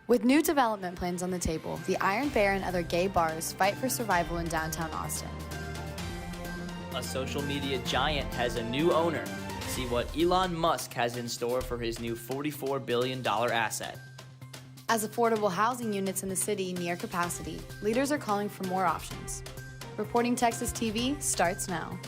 With new development plans on the table, the Iron Bear and other gay bars fight for survival in downtown Austin. A social media giant has a new owner. See what Elon Musk has in store for his new $44 billion asset. As affordable housing units in the city near capacity, leaders are calling for more options. Reporting Texas TV starts now.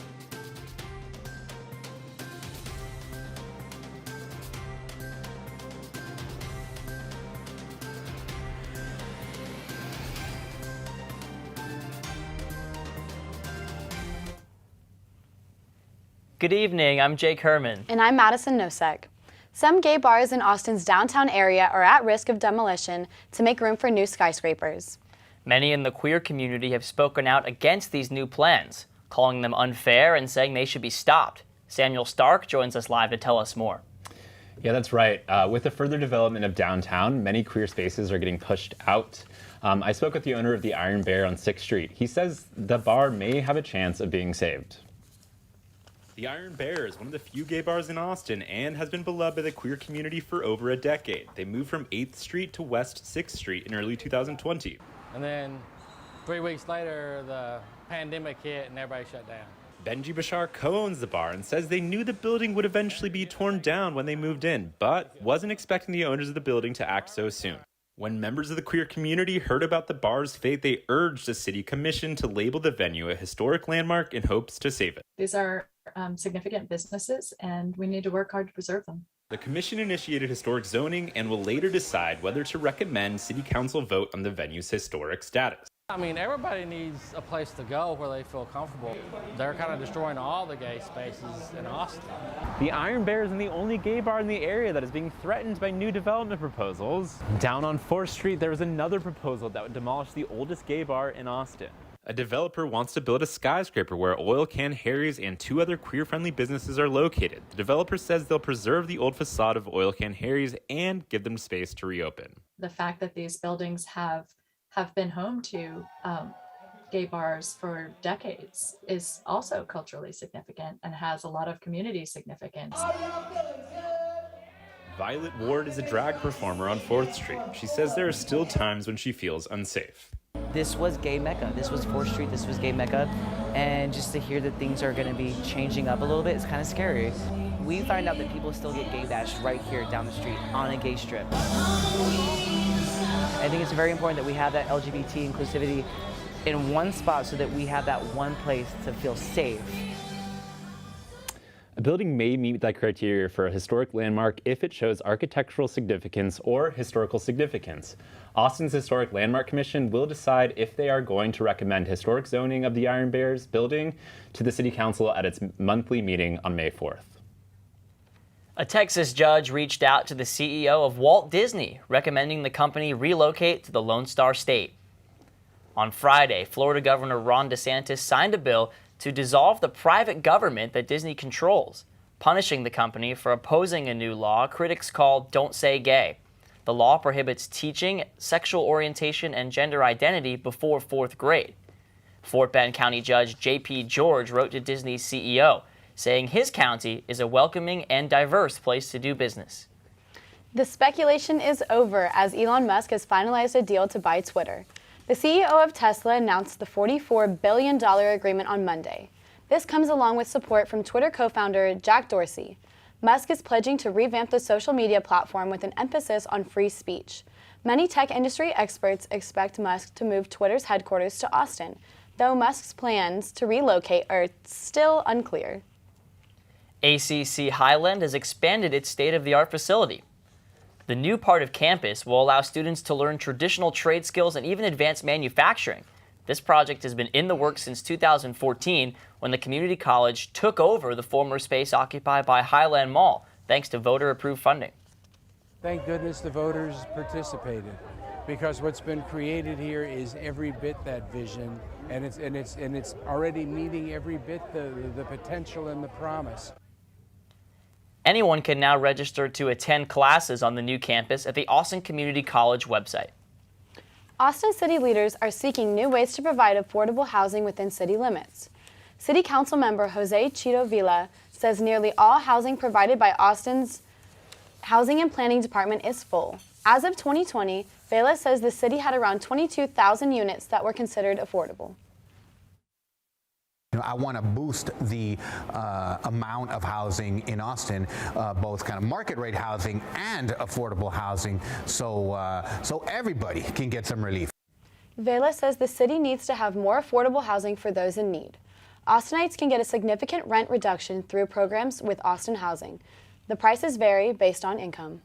Good evening, I'm Jake Herman. And I'm Madison Nosek. Some gay bars in Austin's downtown area are at risk of demolition to make room for new skyscrapers. Many in the queer community have spoken out against these new plans, calling them unfair and saying they should be stopped. Samuel Stark joins us live to tell us more. Yeah, that's right. With the further development of downtown, many queer spaces are getting pushed out. I spoke with the owner of the Iron Bear on 6th Street. He says the bar may have a chance of being saved. The Iron Bear is one of the few gay bars in Austin and has been beloved by the queer community for over a decade. They moved from 8th Street to West 6th Street in early 2020. And then 3 weeks later, the pandemic hit and everybody shut down. Benji Bashar co-owns the bar and says they knew the building would eventually be torn down when they moved in, but wasn't expecting the owners of the building to act so soon. When members of the queer community heard about the bar's fate, they urged the city commission to label the venue a historic landmark in hopes to save it. These are significant businesses, and we need to work hard to preserve them. The commission initiated historic zoning and will later decide whether to recommend city council vote on the venue's historic status. I mean, everybody needs a place to go where they feel comfortable. They're kind of destroying all the gay spaces in Austin. The Iron Bear isn't the only gay bar in the area that is being threatened by new development proposals. Down on 4th Street, there was another proposal that would demolish the oldest gay bar in Austin. A developer wants to build a skyscraper where Oil Can Harry's and 2 other queer-friendly businesses are located. The developer says they'll preserve the old facade of Oil Can Harry's and give them space to reopen. The fact that these buildings have been home to gay bars for decades is also culturally significant and has a lot of community significance. Violet Ward is a drag performer on 4th Street. She says there are still times when she feels unsafe. This was gay Mecca. This was 4th Street. This was gay Mecca. And just to hear that things are going to be changing up a little bit is kind of scary. We find out that people still get gay bashed right here down the street on a gay strip. I think it's very important that we have that LGBT inclusivity in one spot so that we have that one place to feel safe. A building may meet that criteria for a historic landmark if it shows architectural significance or historical significance. Austin's Historic Landmark Commission will decide if they are going to recommend historic zoning of the Iron Bears building to the City Council at its monthly meeting on May 4th. A Texas judge reached out to the CEO of Walt Disney, recommending the company relocate to the Lone Star State. On Friday, Florida Governor Ron DeSantis signed a bill to dissolve the private government that Disney controls, punishing the company for opposing a new law critics call Don't Say Gay. The law prohibits teaching sexual orientation and gender identity before 4th grade. Fort Bend County Judge J.P. George wrote to Disney's CEO, saying his county is a welcoming and diverse place to do business. The speculation is over as Elon Musk has finalized a deal to buy Twitter. The CEO of Tesla announced the $44 billion agreement on Monday. This comes along with support from Twitter co-founder Jack Dorsey. Musk is pledging to revamp the social media platform with an emphasis on free speech. Many tech industry experts expect Musk to move Twitter's headquarters to Austin, though Musk's plans to relocate are still unclear. ACC Highland has expanded its state-of-the-art facility. The new part of campus will allow students to learn traditional trade skills and even advanced manufacturing. This project has been in the works since 2014 when the community college took over the former space occupied by Highland Mall, thanks to voter-approved funding. Thank goodness the voters participated, because what's been created here is every bit that vision, and it's already meeting every bit the potential and the promise. Anyone can now register to attend classes on the new campus at the Austin Community College website. Austin city leaders are seeking new ways to provide affordable housing within city limits. City Council member Jose Chito Villa says nearly all housing provided by Austin's Housing and Planning Department is full. As of 2020, Vela says the city had around 22,000 units that were considered affordable. I want to boost the amount of housing in Austin, both kind of market rate housing and affordable housing, so everybody can get some relief. Vela says the city needs to have more affordable housing for those in need. Austinites can get a significant rent reduction through programs with Austin Housing. The prices vary based on income.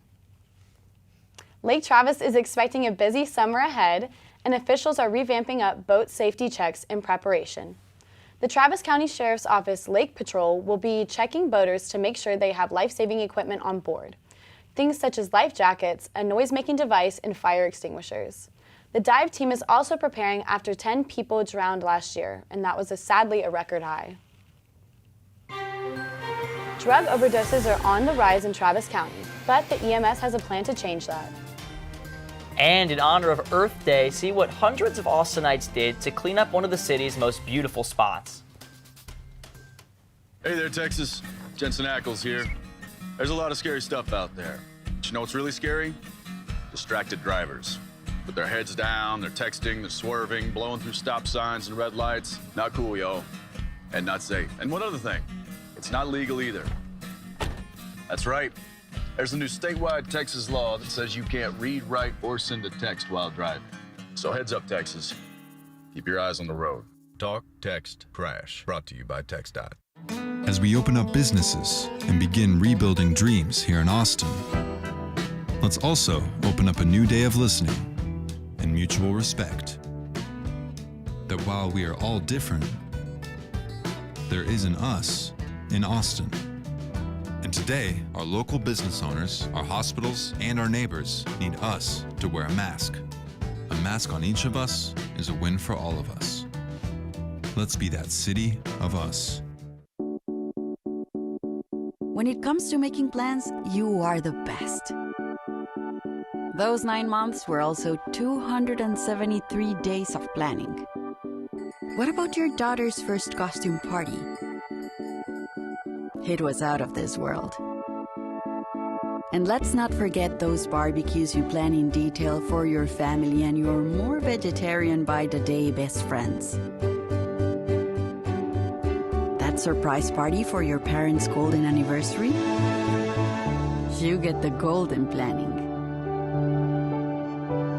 Lake Travis is expecting a busy summer ahead, and officials are revamping up boat safety checks in preparation. The Travis County Sheriff's Office Lake Patrol will be checking boaters to make sure they have life-saving equipment on board. Things such as life jackets, a noise-making device, and fire extinguishers. The dive team is also preparing after 10 people drowned last year, and that was sadly a record high. Drug overdoses are on the rise in Travis County, but the EMS has a plan to change that. And in honor of Earth Day, see what hundreds of Austinites did to clean up one of the city's most beautiful spots. Hey there, Texas. Jensen Ackles here. There's a lot of scary stuff out there. But you know what's really scary? Distracted drivers. With their heads down, they're texting, they're swerving, blowing through stop signs and red lights. Not cool, yo. And not safe. And one other thing, it's not legal either. That's right. There's a new statewide Texas law that says you can't read, write, or send a text while driving. So heads up, Texas. Keep your eyes on the road. Talk, text, crash. Brought to you by TxDOT. As we open up businesses and begin rebuilding dreams here in Austin, let's also open up a new day of listening and mutual respect. That while we are all different, there is an us in Austin. And today, our local business owners, our hospitals, and our neighbors need us to wear a mask. A mask on each of us is a win for all of us. Let's be that city of us. When it comes to making plans, you are the best. Those 9 months were also 273 days of planning. What about your daughter's first costume party? It was out of this world. And let's not forget those barbecues you plan in detail for your family and your more vegetarian by the day best friends. That surprise party for your parents' golden anniversary? You get the golden planning.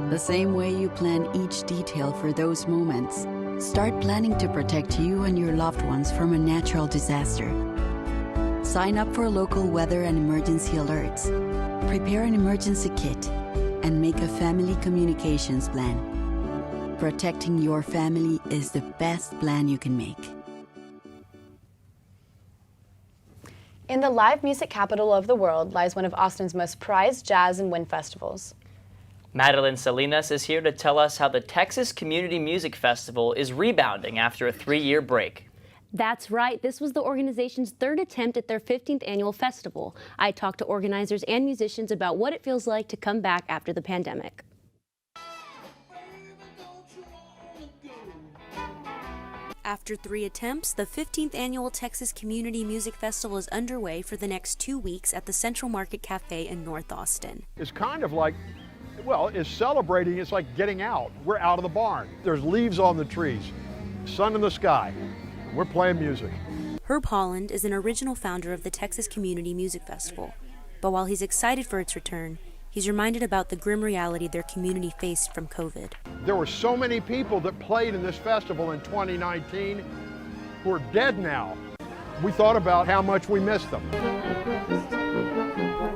The same way you plan each detail for those moments, start planning to protect you and your loved ones from a natural disaster. Sign up for local weather and emergency alerts. Prepare an emergency kit and make a family communications plan. Protecting your family is the best plan you can make. In the live music capital of the world lies one of Austin's most prized jazz and wind festivals. Madeline Salinas is here to tell us how the Texas Community Music Festival is rebounding after a 3-year break. That's right. This was the organization's 3rd attempt at their 15th annual festival. I talked to organizers and musicians about what it feels like to come back after the pandemic. After 3 attempts, the 15th annual Texas Community Music Festival is underway for the next 2 weeks at the Central Market Cafe in North Austin. It's kind of like, well, it's celebrating. It's like getting out. We're out of the barn. There's leaves on the trees, sun in the sky. We're playing music. Herb Holland is an original founder of the Texas Community Music Festival. But while he's excited for its return, he's reminded about the grim reality their community faced from COVID. There were so many people that played in this festival in 2019 who are dead now. We thought about how much we missed them.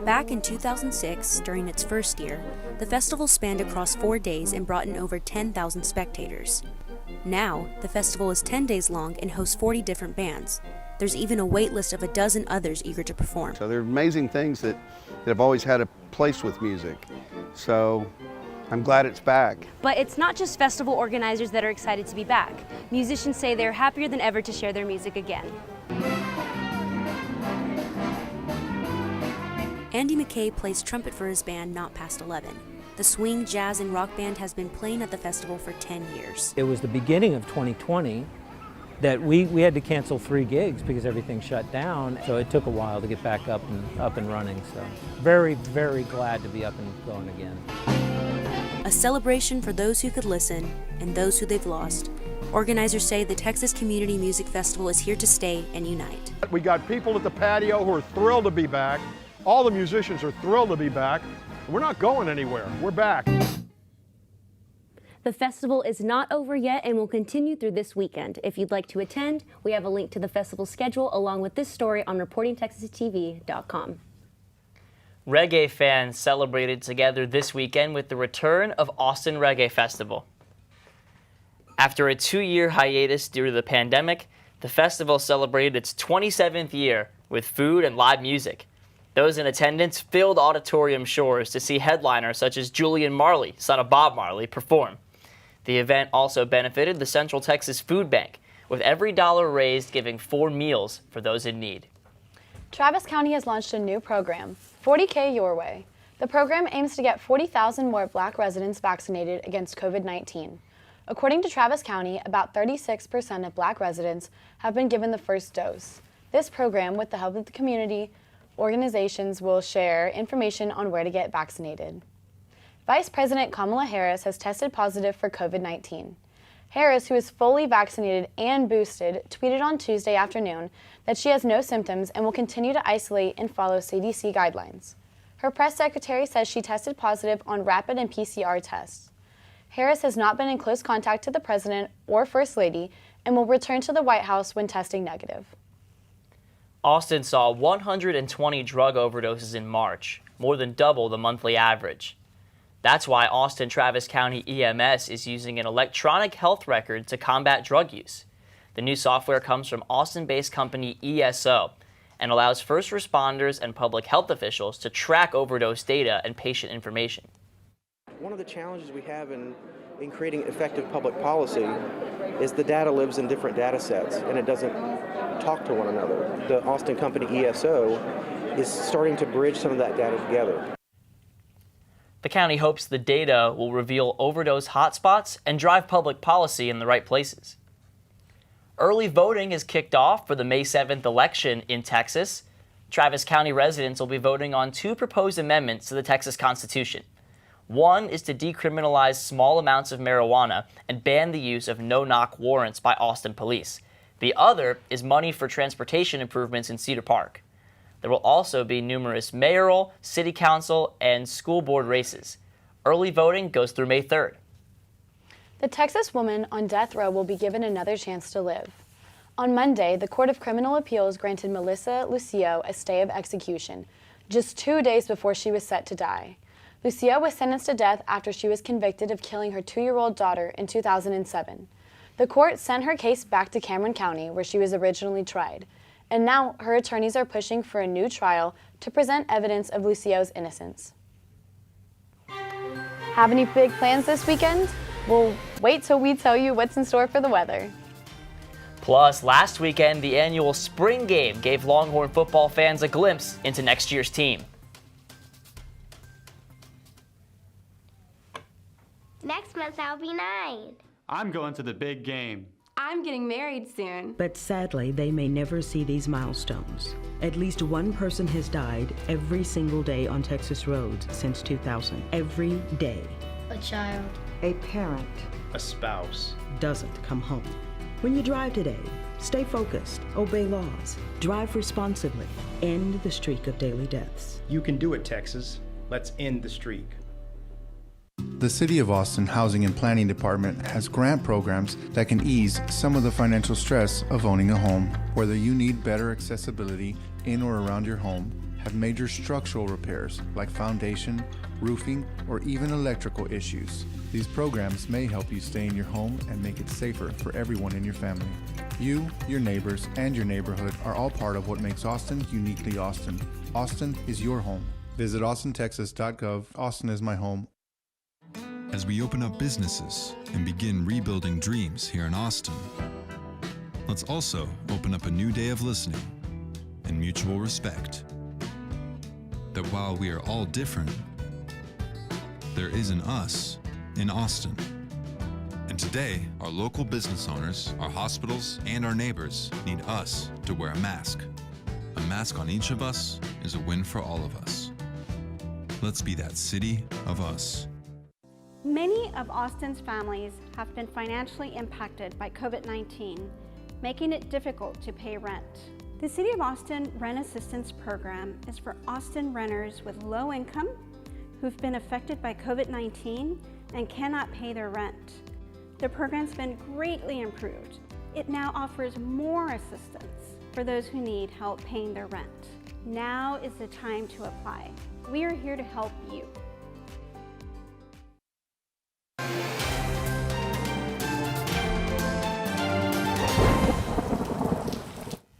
Back in 2006, during its first year, the festival spanned across 4 days and brought in over 10,000 spectators. Now, the festival is 10 days long and hosts 40 different bands. There's even a wait list of a dozen others eager to perform. So there are amazing things that have always had a place with music. So I'm glad it's back. But it's not just festival organizers that are excited to be back. Musicians say they're happier than ever to share their music again. Andy McKay plays trumpet for his band Not Past 11. The swing, jazz, and rock band has been playing at the festival for 10 years. It was the beginning of 2020 that we had to cancel 3 gigs because everything shut down. So it took a while to get back up and running. So very, very glad to be up and going again. A celebration for those who could listen and those who they've lost. Organizers say the Texas Community Music Festival is here to stay and unite. We got people at the patio who are thrilled to be back. All the musicians are thrilled to be back. We're not going anywhere. We're back. The festival is not over yet and will continue through this weekend. If you'd like to attend, we have a link to the festival schedule along with this story on reportingtexastv.com. Reggae fans celebrated together this weekend with the return of Austin Reggae Festival. After a 2-year hiatus due to the pandemic, the festival celebrated its 27th year with food and live music. Those in attendance filled auditorium shores to see headliners such as Julian Marley, son of Bob Marley, perform. The event also benefited the Central Texas Food Bank, with every dollar raised giving 4 meals for those in need. Travis County has launched a new program, 40K Your Way. The program aims to get 40,000 more Black residents vaccinated against COVID-19. According to Travis County, about 36% of Black residents have been given the first dose. This program, with the help of the community organizations, will share information on where to get vaccinated. Vice President Kamala Harris has tested positive for COVID-19. Harris, who is fully vaccinated and boosted, tweeted on Tuesday afternoon that she has no symptoms and will continue to isolate and follow CDC guidelines. Her press secretary says she tested positive on rapid and PCR tests. Harris has not been in close contact with the president or First Lady and will return to the White House when testing negative. Austin saw 120 drug overdoses in March, more than double the monthly average. That's why Austin Travis County EMS is using an electronic health record to combat drug use. The new software comes from Austin-based company ESO and allows first responders and public health officials to track overdose data and patient information. One of the challenges we have in creating effective public policy is the data lives in different data sets and it doesn't talk to one another. The Austin company ESO is starting to bridge some of that data together. The county hopes the data will reveal overdose hotspots and drive public policy in the right places. Early voting is kicked off for the May 7th election in Texas. Travis County residents will be voting on 2 proposed amendments to the Texas Constitution. One is to decriminalize small amounts of marijuana and ban the use of no-knock warrants by Austin police. The other is money for transportation improvements in Cedar Park. There will also be numerous mayoral, city council, and school board races. Early voting goes through May 3rd. The Texas woman on death row will be given another chance to live. On Monday, the Court of Criminal Appeals granted Melissa Lucio a stay of execution, just 2 days before she was set to die. Lucio was sentenced to death after she was convicted of killing her 2-year-old daughter in 2007. The court sent her case back to Cameron County, where she was originally tried. And now her attorneys are pushing for a new trial to present evidence of Lucio's innocence. Have any big plans this weekend? Well, wait till we tell you what's in store for the weather. Plus, last weekend, the annual spring game gave Longhorn football fans a glimpse into next year's team. Next month I'll be 9. I'm going to the big game. I'm getting married soon. But sadly, they may never see these milestones. At least one person has died every single day on Texas roads since 2000. Every day. A child. A parent. A spouse. Doesn't come home. When you drive today, stay focused, obey laws, drive responsibly, end the streak of daily deaths. You can do it, Texas. Let's end the streak. The City of Austin Housing and Planning Department has grant programs that can ease some of the financial stress of owning a home. Whether you need better accessibility in or around your home, have major structural repairs like foundation, roofing, or even electrical issues, these programs may help you stay in your home and make it safer for everyone in your family. You, your neighbors, and your neighborhood are all part of what makes Austin uniquely Austin. Austin is your home. Visit austintexas.gov. Austin is my home. As we open up businesses and begin rebuilding dreams here in Austin, let's also open up a new day of listening and mutual respect. That while we are all different, there is an us in Austin. And today, our local business owners, our hospitals, and our neighbors need us to wear a mask. A mask on each of us is a win for all of us. Let's be that city of us. Many of Austin's families have been financially impacted by COVID-19, making it difficult to pay rent. The City of Austin Rent Assistance Program is for Austin renters with low income who've been affected by COVID-19 and cannot pay their rent. The program's been greatly improved. It now offers more assistance for those who need help paying their rent. Now is the time to apply. We are here to help you.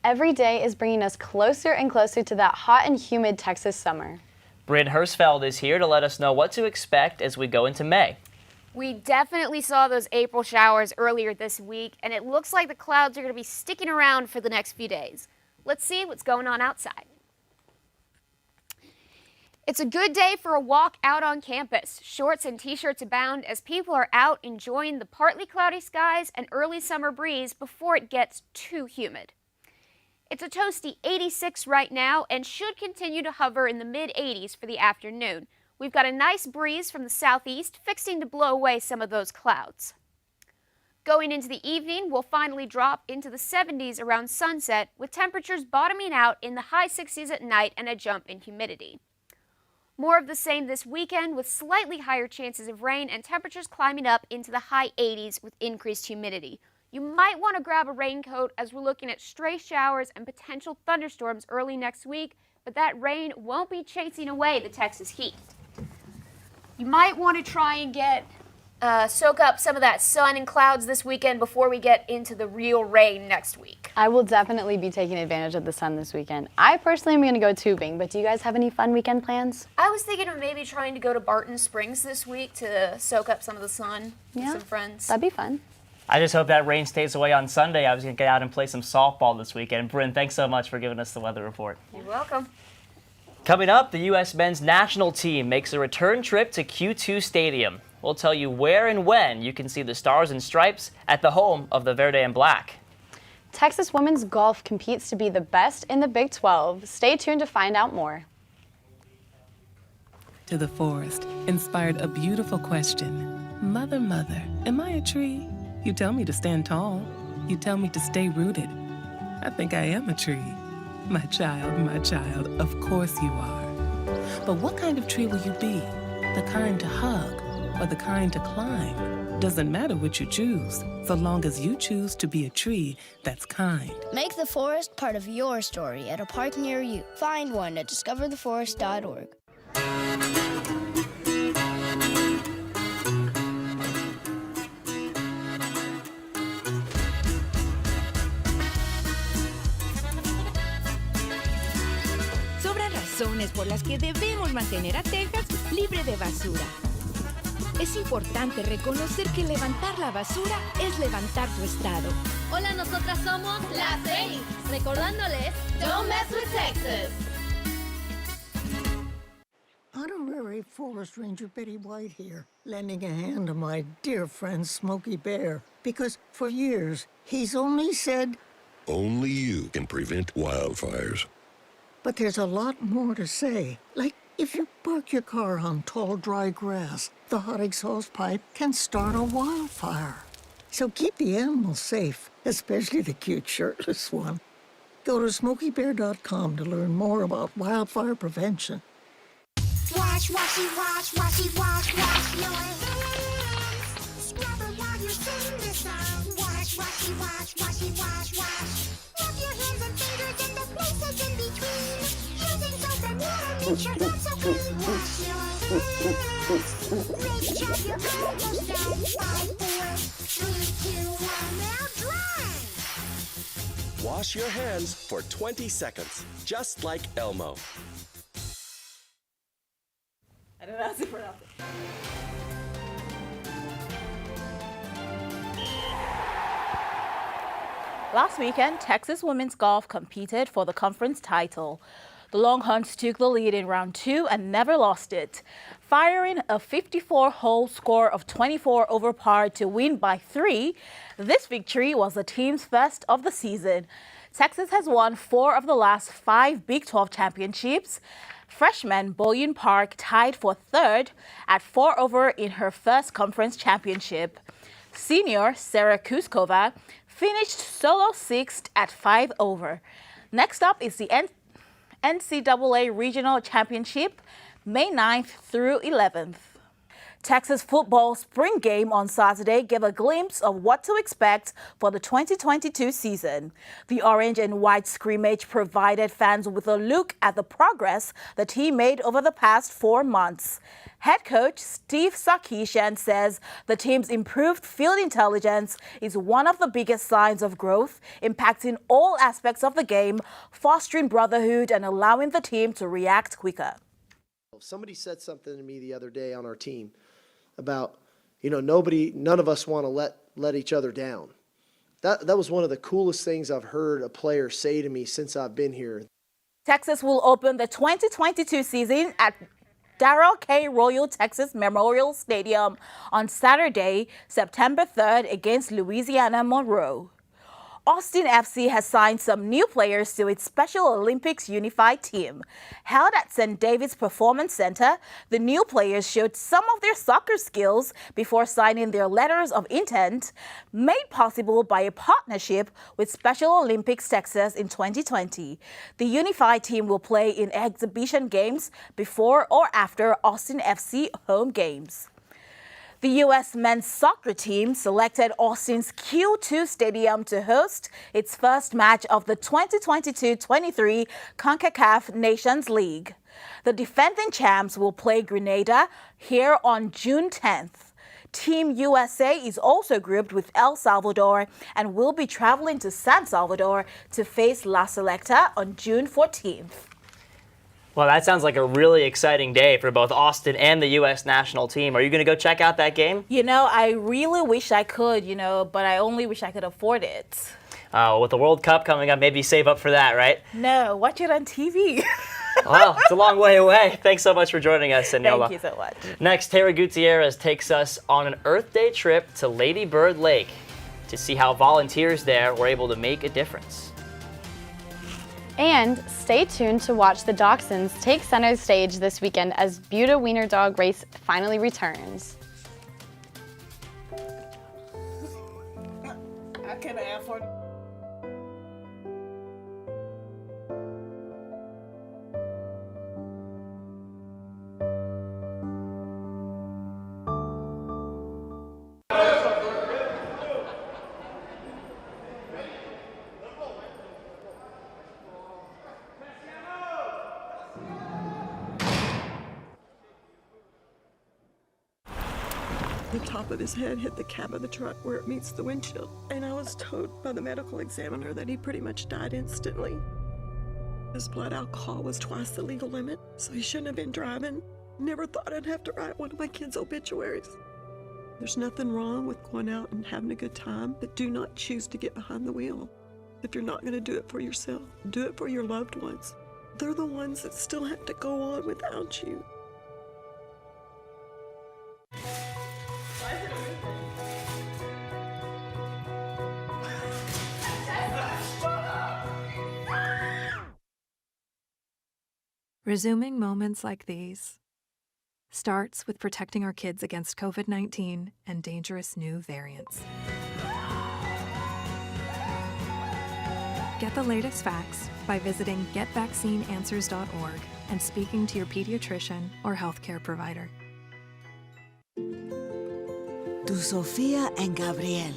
Every day is bringing us closer and closer to that hot and humid Texas summer. Bryn Hirschfeld is here to let us know what to expect as we go into May. We definitely saw those April showers earlier this week, and it looks like the clouds are going to be sticking around for the next few days. Let's see what's going on outside. It's a good day for a walk out on campus. Shorts and t-shirts abound as people are out enjoying the partly cloudy skies and early summer breeze before it gets too humid. It's a toasty 86 right now and should continue to hover in the mid-80s for the afternoon. We've got a nice breeze from the southeast fixing to blow away some of those clouds. Going into the evening, we'll finally drop into the 70s around sunset with temperatures bottoming out in the high 60s at night and a jump in humidity. More of the same this weekend with slightly higher chances of rain and temperatures climbing up into the high 80s with increased humidity. You might want to grab a raincoat as we're looking at stray showers and potential thunderstorms early next week, but that rain won't be chasing away the Texas heat. You might want to try and soak up some of that sun and clouds this weekend before we get into the real rain next week. I will definitely be taking advantage of the sun this weekend. I personally am going to go tubing, but do you guys have any fun weekend plans? I was thinking of maybe trying to go to Barton Springs this week to soak up some of the sun with some friends. That'd be fun. I just hope that rain stays away on Sunday. I was going to get out and play some softball this weekend. Bryn, thanks so much for giving us the weather report. You're welcome. Coming up, the U.S. men's national team makes a return trip to Q2 Stadium. We'll tell you where and when you can see the Stars and Stripes at the home of the Verde and Black. Texas women's golf competes to be the best in the Big 12. Stay tuned to find out more. To the forest inspired a beautiful question. Mother, mother, am I a tree? You tell me to stand tall. You tell me to stay rooted. I think I am a tree. My child, of course you are. But what kind of tree will you be? The kind to hug or the kind to climb? Doesn't matter which you choose, so long as you choose to be a tree that's kind. Make the forest part of your story at a park near you. Find one at discovertheforest.org. Por las que debemos mantener a Texas libre de basura. Es importante reconocer que levantar la basura es levantar tu estado. Hola, nosotras somos las 6, recordándoles Don't Mess with Texas. Honorary Forest Ranger Betty White here, lending a hand to my dear friend Smokey Bear, because for years he's only said, only you can prevent wildfires. But there's a lot more to say. Like, if you park your car on tall, dry grass, the hot exhaust pipe can start a wildfire. So keep the animals safe, especially the cute shirtless one. Go to smokeybear.com to learn more about wildfire prevention. Wash, washy, wash, washy, wash, wash your hands. Scrub it while you sing this song. Wash, washy, wash, washy, wash, wash. Rub your hands and fingers in the places in between. Using soap and water makes your hands so clean. Wash your hands. Make sure your elbows down. 5, 4, 3, 2, 1, now dry. Wash your hands for 20 seconds, just like Elmo. Last weekend, Texas women's golf competed for the conference title. The Longhorns took the lead in round 2 and never lost it, firing a 54-hole score of 24 over par to win by 3. This victory was the team's first of the season. Texas has won 4 of the last 5 Big 12 championships. Freshman Boyun Park tied for 3rd at 4 over in her first conference championship. Senior Sarah Kuskova finished solo 6th at 5 over. Next up is the NCAA Regional Championship, May 9th through 11th. Texas football spring game on Saturday gave a glimpse of what to expect for the 2022 season. The orange and white scrimmage provided fans with a look at the progress the team made over the past 4 months. Head coach Steve Sarkisian says the team's improved field intelligence is one of the biggest signs of growth, impacting all aspects of the game, fostering brotherhood and allowing the team to react quicker. Somebody said something to me the other day on our team about, none of us want to let each other down. That was one of the coolest things I've heard a player say to me since I've been here. Texas will open the 2022 season at Darrell K. Royal Texas Memorial Stadium on Saturday, September 3rd against Louisiana Monroe. Austin FC has signed some new players to its Special Olympics Unified team. Held at St. David's Performance Center, the new players showed some of their soccer skills before signing their letters of intent, made possible by a partnership with Special Olympics Texas in 2020. The Unified team will play in exhibition games before or after Austin FC home games. The U.S. men's soccer team selected Austin's Q2 Stadium to host its first match of the 2022-23 CONCACAF Nations League. The defending champs will play Grenada here on June 10th. Team USA is also grouped with El Salvador and will be traveling to San Salvador to face La Selecta on June 14th. Well, that sounds like a really exciting day for both Austin and the U.S. national team. Are you going to go check out that game? I really wish I could, but I only wish I could afford it. With the World Cup coming up, maybe save up for that, right? No, watch it on TV. Well, it's a long way away. Thanks so much for joining us, Seniola. Thank you so much. Next, Terry Gutierrez takes us on an Earth Day trip to Lady Bird Lake to see how volunteers there were able to make a difference. And stay tuned to watch the Dachshunds take center stage this weekend as Buda Wiener dog race finally returns. I can afford. The top of his head hit the cab of the truck where it meets the windshield, and I was told by the medical examiner that he pretty much died instantly. His blood alcohol was twice the legal limit, so he shouldn't have been driving. Never thought I'd have to write one of my kids' obituaries. There's nothing wrong with going out and having a good time, but do not choose to get behind the wheel. If you're not going to do it for yourself, do it for your loved ones. They're the ones that still have to go on without you. Resuming moments like these starts with protecting our kids against COVID-19 and dangerous new variants. Get the latest facts by visiting getvaccineanswers.org and speaking to your pediatrician or healthcare provider. To Sofia and Gabriel,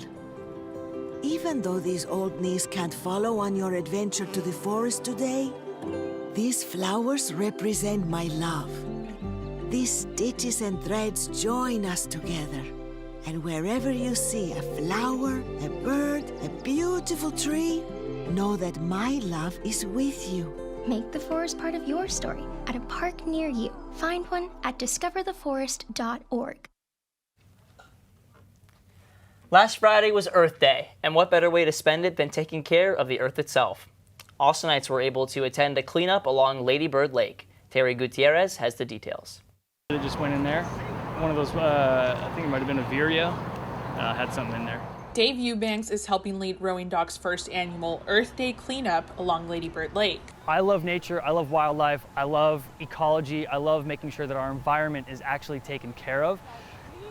even though these old knees can't follow on your adventure to the forest today, these flowers represent my love. These stitches and threads join us together. And wherever you see a flower, a bird, a beautiful tree, know that my love is with you. Make the forest part of your story at a park near you. Find one at discovertheforest.org. Last Friday was Earth Day, and what better way to spend it than taking care of the Earth itself? Austinites were able to attend a cleanup along Lady Bird Lake. Terry Gutierrez has the details. They just went in there. One of those, I think it might have been a Vireo, had something in there. Dave Eubanks is helping lead Rowing Dog's first annual Earth Day cleanup along Lady Bird Lake. I love nature, I love wildlife, I love ecology, I love making sure that our environment is actually taken care of.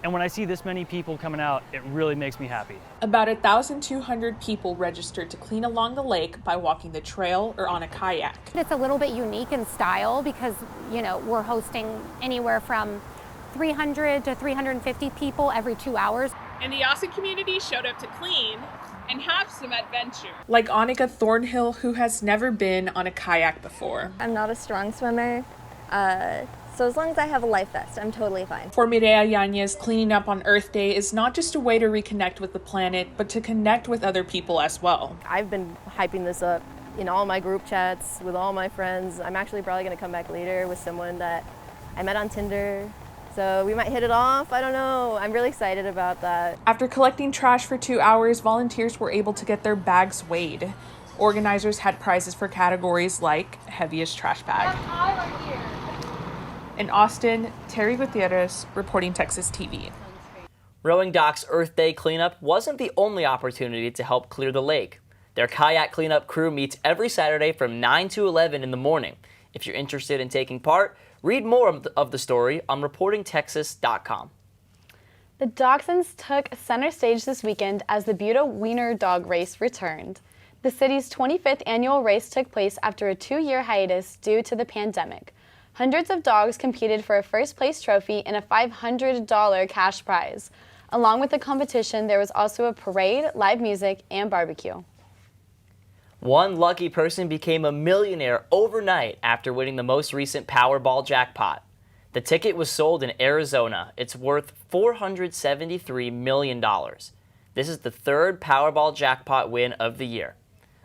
And when I see this many people coming out, it really makes me happy. About 1,200 people registered to clean along the lake by walking the trail or on a kayak. It's a little bit unique in style because, we're hosting anywhere from 300 to 350 people every 2 hours. And the Austin community showed up to clean and have some adventure. Like Annika Thornhill, who has never been on a kayak before. I'm not a strong swimmer, so as long as I have a life vest, I'm totally fine. For Mireya Yanez, cleaning up on Earth Day is not just a way to reconnect with the planet, but to connect with other people as well. I've been hyping this up in all my group chats with all my friends. I'm actually probably going to come back later with someone that I met on Tinder. So we might hit it off, I don't know. I'm really excited about that. After collecting trash for 2 hours, volunteers were able to get their bags weighed. Organizers had prizes for categories like heaviest trash bag. In Austin, Terry Gutierrez, reporting Texas TV. Rowing Doc's Earth Day cleanup wasn't the only opportunity to help clear the lake. Their kayak cleanup crew meets every Saturday from 9 to 11 in the morning. If you're interested in taking part, read more of the story on reportingtexas.com. The Dachshunds took center stage this weekend as the Buda Wiener dog race returned. The city's 25th annual race took place after a 2-year hiatus due to the pandemic. Hundreds of dogs competed for a first-place trophy and a $500 cash prize. Along with the competition, there was also a parade, live music, and barbecue. One lucky person became a millionaire overnight after winning the most recent Powerball jackpot. The ticket was sold in Arizona. It's worth $473 million. This is the third Powerball jackpot win of the year.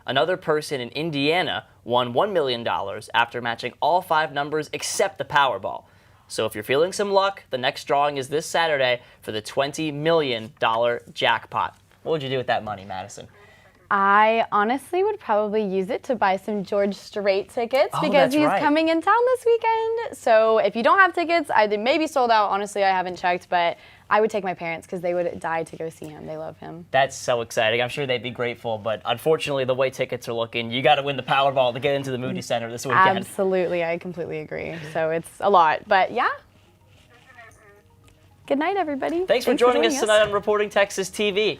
Another person in Indiana won $1 million after matching all 5 numbers except the Powerball. So if you're feeling some luck, the next drawing is this Saturday for the $20 million jackpot. What would you do with that money, Madison? I honestly would probably use it to buy some George Strait tickets because he's coming in town this weekend. So if you don't have tickets, they may be sold out. Honestly, I haven't checked, but I would take my parents because they would die to go see him. They love him. That's so exciting. I'm sure they'd be grateful, but unfortunately, the way tickets are looking, you got to win the Powerball to get into the Moody Center this weekend. Absolutely, I completely agree. So it's a lot, but yeah. Good night, everybody. Thanks for joining us tonight on Reporting Texas TV.